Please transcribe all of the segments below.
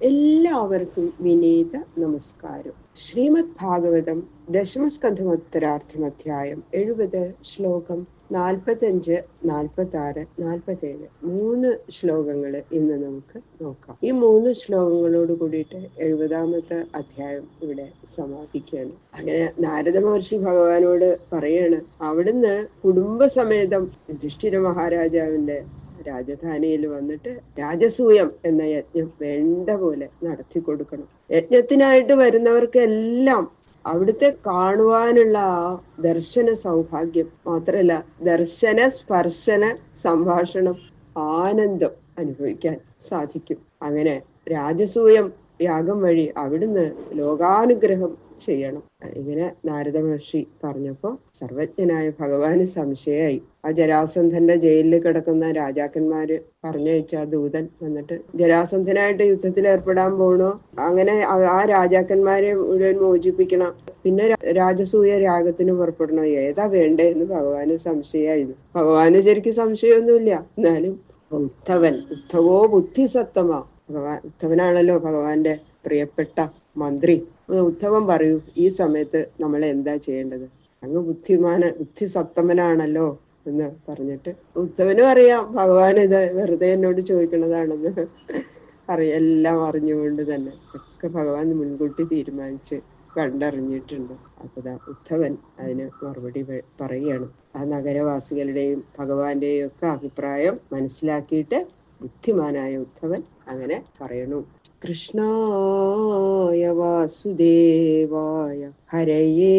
എല്ലാവർക്കും വിനീത നമസ്കാരം. ശ്രീമദ് ഭാഗവതം ദശമസ്കന്ധോത്തരാർത്ഥം അധ്യായം 70 ശ്ലോകം 45, 46, 47 3 ശ്ലോകങ്ങൾ ഇന്ന് നമുക്ക് നോക്കാം. ഈ 3 ശ്ലോകങ്ങളോട് കൂടിയിട്ട് 70ാമത്തെ അധ്യായം ഇവിടെ സമാപിക്കുകയാണ്. അങ്ങനെ നാരദ മഹർഷി ഭഗവാനോട് പറയാണ്, അവിടുന്ന് കുടുംബസമേതം യുധിഷ്ഠിര മഹാരാജാവിന്റെ രാജധാനിയിൽ വന്നിട്ട് രാജസൂയം എന്ന യജ്ഞം വേണ്ട പോലെ നടത്തി കൊടുക്കണം. യജ്ഞത്തിനായിട്ട് വരുന്നവർക്കെല്ലാം അവിടുത്തെ കാണുവാനുള്ള ആ ദർശന സൗഭാഗ്യം മാത്രല്ല, ദർശന സ്പർശന സംഭാഷണം ആനന്ദം അനുഭവിക്കാൻ സാധിക്കും. അങ്ങനെ രാജസൂയം യാഗം വഴി അവിടുന്ന് ലോകാനുഗ്രഹം ചെയ്യണം. ഇങ്ങനെ നാരദ മഹർഷി പറഞ്ഞപ്പോ സർവജ്ഞനായ ഭഗവാന് സംശയമായി. ആ ജരാസന്ധന്റെ ജയിലിൽ കിടക്കുന്ന രാജാക്കന്മാര് പറഞ്ഞയച്ച ആ ദൂതൻ വന്നിട്ട് ജരാസന്ധനായിട്ട് യുദ്ധത്തിൽ ഏർപ്പെടാൻ പോണോ, അങ്ങനെ ആ രാജാക്കന്മാരെ മുഴുവൻ മോചിപ്പിക്കണം, പിന്നെ രാജസൂയ യാഗത്തിന് പുറപ്പെടണോ, ഏതാ വേണ്ടേ എന്ന് ഭഗവാന് സംശയമായിരുന്നു. ഭഗവാന് ശരിക്കും സംശയമൊന്നുമില്ല. എന്നാലും ഉദ്ധവോ ബുദ്ധിസത്തമാ, ഉദ്ധവനാണല്ലോ ഭഗവാന്റെ പ്രിയപ്പെട്ട മന്ത്രി. ഉദ്ധവൻ പറയൂ, ഈ സമയത്ത് നമ്മൾ എന്താ ചെയ്യേണ്ടത്? അങ്ങ് ബുദ്ധിസത്തമനാണല്ലോ എന്ന് പറഞ്ഞിട്ട് ഉദ്ധവനും അറിയാം ഭഗവാൻ ഇത് വെറുതെ എന്നോട് ചോദിക്കണതാണെന്ന് എല്ലാം അറിഞ്ഞുകൊണ്ട് തന്നെ ഒക്കെ ഭഗവാൻ മുൻകൂട്ടി തീരുമാനിച്ച് കണ്ടറിഞ്ഞിട്ടുണ്ട്. അപ്പതാ ഉദ്ധവൻ അതിന് മറുപടി പറയുകയാണ്. ആ നഗരവാസികളുടെയും ഭഗവാന്റെയും ഒക്കെ അഭിപ്രായം മനസ്സിലാക്കിയിട്ട് ബുദ്ധിമാനായ ഉദ്ധവൻ അങ്ങനെ പറയണു. കൃഷ്ണായ വാസുദേവായ ഹരയേ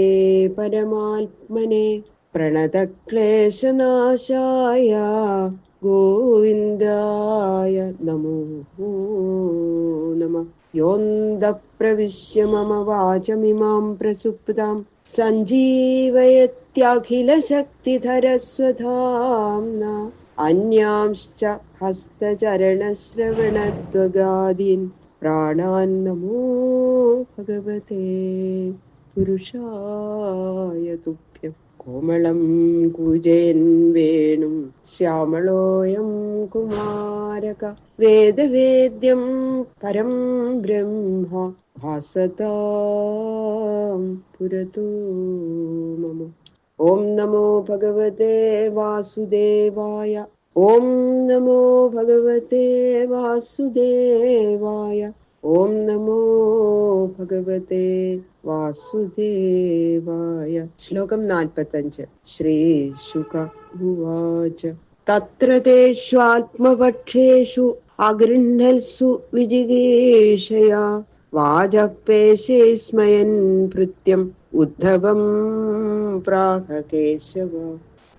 പരമാത്മനെ പ്രണതക്ലേശനാശായ ഗോവിന്ദായ നമോ നമഃ. യോന്ത പ്രവിശ്യ മമ വാചമിമാം പ്രസുപ്താം സഞ്ജീവയത്യഖില ശക്തിധരസ്വധാംന അന്യാംശ്ച ഹസ്തചരണശ്രവണത്വഗാദീൻ പ്രാണാൻ നമോ ഭഗവതേ പുരുഷായ തുഭ്യം. കോമളം കൂജയൻ വേണും ശ്യാമളോയം കുമാരക വേദവേദ്യം പരം ബ്രഹ്മ ഭാസതാം പുരതോ മമ. ഓം നമോ ഭഗവതേ വാസുദേവായ. ഓം നമോ ഭഗവതേ വാസുദേവായ. ഓം നമോ ഭഗവതേ വാസുദേവായ. ശ്ലോകം 45. ശ്രീ ശുക ഉവാച തത്ര തേഷ്വാത്മപക്ഷേഷു അഗൃഹ്ണൽസു വിജിഗീഷയാ വാചപേശേ സ്മയൻ ഭൃത്യം ഉദ്ധവം പ്രാഹ കേശവ.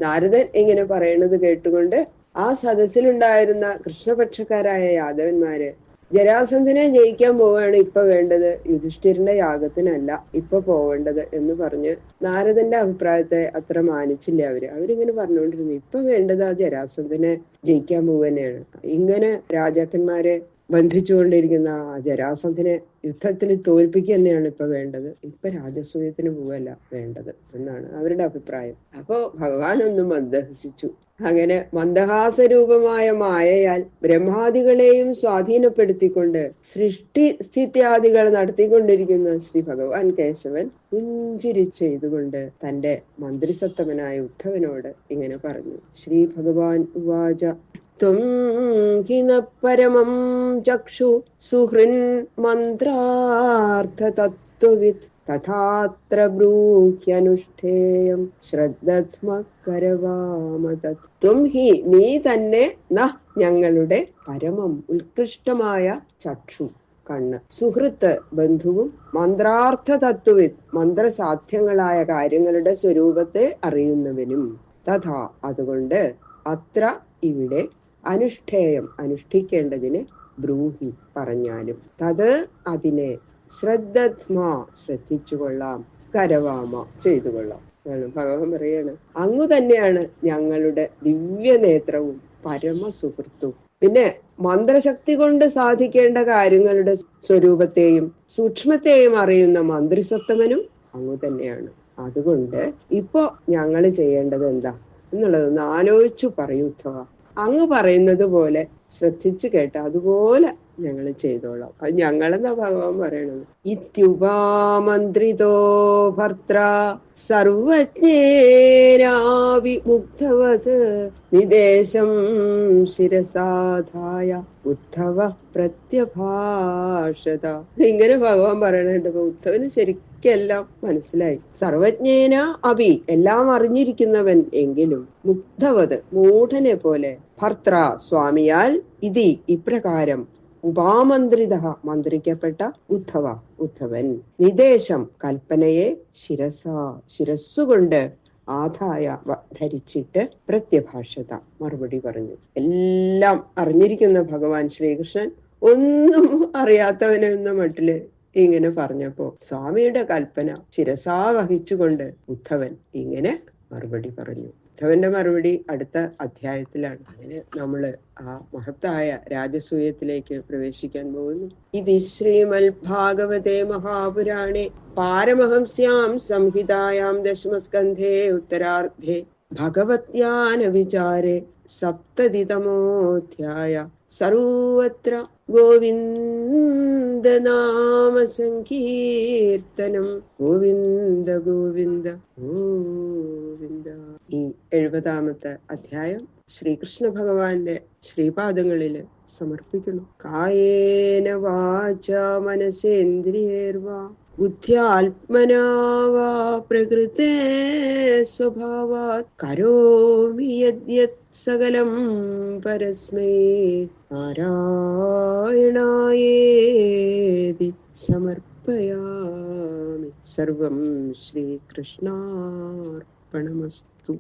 നാരദൻ ഇങ്ങനെ പറയുന്നത് കേട്ടുകൊണ്ട് ആ സദസ്സിലുണ്ടായിരുന്ന കൃഷ്ണപക്ഷക്കാരായ യാദവന്മാര് ജരാസന്ധനെ ജയിക്കാൻ പോവുകയാണ് ഇപ്പൊ വേണ്ടത്, യുധിഷ്ഠിരന്റെ യാഗത്തിനല്ല ഇപ്പൊ പോവേണ്ടത് എന്ന് പറഞ്ഞ് നാരദന്റെ അഭിപ്രായത്തെ അത്ര മാനിച്ചില്ല അവരിങ്ങനെ പറഞ്ഞുകൊണ്ടിരുന്നു. ഇപ്പൊ വേണ്ടത് ആ ജരാസന്ധനെ ജയിക്കാൻ പോവുകയാണ്. ഇങ്ങനെ രാജാക്കന്മാരെ ബന്ധിച്ചുകൊണ്ടിരിക്കുന്ന ആ ജരാസന്ധനെ യുദ്ധത്തിൽ തോൽപ്പിക്കുക തന്നെയാണ് ഇപ്പൊ വേണ്ടത്. ഇപ്പൊ രാജസൂയത്തിന് പോവല്ല വേണ്ടത് എന്നാണ് അവരുടെ അഭിപ്രായം. അപ്പോ ഭഗവാൻ ഒന്ന് മന്ദഹസിച്ചു. അങ്ങനെ മന്ദഹാസരൂപമായ മായയാൽ ബ്രഹ്മാദികളെയും സ്വാധീനപ്പെടുത്തിക്കൊണ്ട് സൃഷ്ടി സ്ഥിത്യാദികൾ നടത്തിക്കൊണ്ടിരിക്കുന്ന ശ്രീ ഭഗവാൻ കേശവൻ പുഞ്ചിരി ചെയ്തുകൊണ്ട് തന്റെ മന്ത്രിസത്തമനായ ഉദ്ധവനോട് ഇങ്ങനെ പറഞ്ഞു. ശ്രീ ഭഗവാൻ ഉവാച ത്വം ഹി ന പരമം ചക്ഷു സുഹൃൻ മന്ത്രാർത്ഥ തത്വവിത് തഥാത്ര ബ്രൂഹ്യനുഷ്ഠേയം ശ്രദ്ധത്മ കരവാമതത്. ത്വം ഹി നീ തന്നെ ന ഞങ്ങളുടെ പരമം ഉത്കൃഷ്ടമായ ചക്ഷു കണ്ണ്, സുഹൃത്ത് ബന്ധുവും, മന്ത്രാർത്ഥ തത്വവിത് മന്ത്രസാധ്യങ്ങളായ കാര്യങ്ങളുടെ സ്വരൂപത്തെ അറിയുന്നവനും, തഥാ അതുകൊണ്ട്, അത്ര ഇവിടെ, അനുഷ്ഠേയം അനുഷ്ഠിക്കേണ്ടതിന്, ബ്രൂഹി പറഞ്ഞാലും, തത് അതിനെ, ശ്രദ്ധത്മാ ശ്രദ്ധിച്ചുകൊള്ളാം, കരവാമ ചെയ്തുകൊള്ളാം. ഭഗവാൻ പറയാണ്, അങ്ങു തന്നെയാണ് ഞങ്ങളുടെ ദിവ്യനേത്രവും പരമസുഹൃത്തും. പിന്നെ മന്ത്രശക്തി കൊണ്ട് സാധിക്കേണ്ട കാര്യങ്ങളുടെ സ്വരൂപത്തെയും സൂക്ഷ്മത്തെയും അറിയുന്ന മന്ത്രിസത്തമനും അങ്ങു തന്നെയാണ്. അതുകൊണ്ട് ഇപ്പൊ ഞങ്ങൾ ചെയ്യേണ്ടത് എന്താ എന്നുള്ളതൊന്ന് ആലോചിച്ചു പറയൂ ഉദ്ധവ. അങ്ങ് പറയുന്നത് പോലെ ശ്രദ്ധിച്ചു കേട്ട അതുപോലെ ഞങ്ങൾ ചെയ്തോളാം. അത് ഞങ്ങളെന്നാ ഭഗവാൻ പറയണത്. ഇത്യുപാമന്ത്രിതോ ഭർത്ര സർവജ്ഞേനാവിമുഗ്ധവത് നിദേശം ശിരസാധായ ഉദ്ധവ പ്രത്യഭാഷത. ഇങ്ങനെ ഭഗവാൻ പറയണുണ്ട്. അപ്പൊ ഉദ്ധവന് ശരിക്കെല്ലാം മനസ്സിലായി. സർവജ്ഞേന അഭി, എല്ലാം അറിഞ്ഞിരിക്കുന്നവൻ എങ്കിലും, മുഗ്ധവത് മൂഢനെ പോലെ, ഭർത്ര സ്വാമിയാൽ, ഇതി ഇപ്രകാരം, ഉപാമന്ത്രിത മന്ത്രിക്കപ്പെട്ട, ഉദ്ധവ ഉദ്ധവൻ, നിദേശം കൽപ്പനയെ, ശിരസ്സുകൊണ്ട് ആധായ ധരിച്ചിട്ട്, പ്രത്യഭാഷത മറുപടി പറഞ്ഞു. എല്ലാം അറിഞ്ഞിരിക്കുന്ന ഭഗവാൻ ശ്രീകൃഷ്ണൻ ഒന്നും അറിയാത്തവനെന്ന മട്ടില് ഇങ്ങനെ പറഞ്ഞപ്പോ സ്വാമിയുടെ കൽപ്പന ശിരസാ വഹിച്ചുകൊണ്ട് ഉദ്ധവൻ ഇങ്ങനെ മറുപടി പറഞ്ഞു. ഉദ്ധവന്റെ മറുപടി അടുത്ത അധ്യായത്തിലാണ്. അങ്ങനെ നമ്മള് ആ മഹത്തായ രാജസൂയത്തിലേക്ക് പ്രവേശിക്കാൻ പോകുന്നു. ഇത് ശ്രീമൽ ഭാഗവതേ മഹാപുരാണേ പാരമഹംസ്യാം സംഹിതായാം ദശമസ്കന്ധേ ഉത്തരാർദ്ധേ ഭഗവത്യാന വിചാരേ സപ്തതിതമോധ്യായ. സർവത്ര ഗോവിന്ദ നാമ സങ്കീർത്തനം. ഗോവിന്ദ ഗോവിന്ദ ഗോവിന്ദ. ഈ 70-ാമത്തെ അധ്യായം ശ്രീകൃഷ്ണ ഭഗവാന്റെ ശ്രീപാദങ്ങളില് സമർപ്പിക്കുന്നു. കായേന വാച മനസേന്ദ്രിയേർവാ ബുദ്ധ്യാത്മനാ വാ പ്രകൃതേ സ്വഭാവാത് കരോമി യദ്യത് സകലം പരസ്മൈ നാരായണായേതി സമർപ്പയാമി. സർവം ശ്രീകൃഷ്ണാർപ്പണമസ്തു.